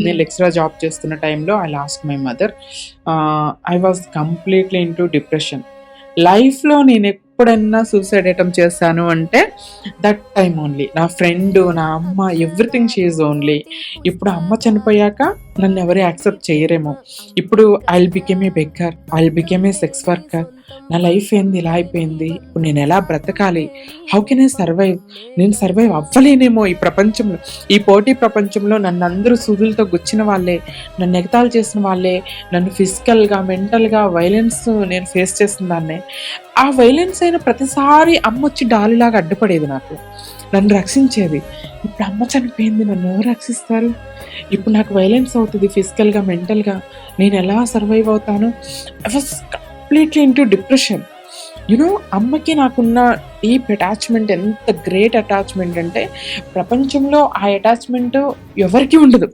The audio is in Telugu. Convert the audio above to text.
నేను హ్మ్. ఎక్స్ట్రా జాబ్ చేస్తున్న టైంలో I lost my mother. I was completely into depression. లైఫ్‌లో నేనెప్పుడన్నా సూసైడ్ అటెంప్ట్ చేశాను అంటే దట్ టైమ్ ఓన్లీ. నా ఫ్రెండు, నా అమ్మ ఎవ్రీథింగ్ షీ ఈజ్ ఓన్లీ. ఇప్పుడు అమ్మ చనిపోయాక నన్నెవరు యాక్సెప్ట్ చేయరేమో. ఇప్పుడు I'll become a beggar. I'll become a sex worker. నా లైఫ్ ఏంది ఇలా అయిపోయింది. ఇప్పుడు నేనెలా బ్రతకాలి? How can I survive? నేను సర్వైవ్ అవ్వలేనేమో ఈ ప్రపంచంలో. ఈ పోటీ ప్రపంచంలో నన్నందరూ సూదులతో గుచ్చిన వాళ్ళే, నన్ను ఎగతాళి చేసిన వాళ్ళే, నన్ను ఫిజికల్‌గా, మెంటల్‌గా వైలెన్స్ నేను ఫేస్ చేసిన దాన్నే. ఆ వైలెన్స్ అయిన ప్రతిసారి అమ్మొచ్చి డాలులాగా అడ్డుపడేది నాకు. నన్ను రక్షించేది. ఇప్పుడు అమ్మ చనిపోయింది. నన్నెవరు రక్షిస్తారు? ఇప్పుడు నాకు వైలెన్స్ అవుతది ఫిజికల్‌గా, మెంటల్‌గా. నేనెలా సర్వైవ్ అవుతాను? I was completely into depression. అమ్మకి నాకున్న డీప్ అటాచ్‌మెంట్ ఎంత గ్రేట్ అటాచ్‌మెంట్ అంటే ప్రపంచంలో ఆ అటాచ్‌మెంట్ ఎవరికీ ఉండదు.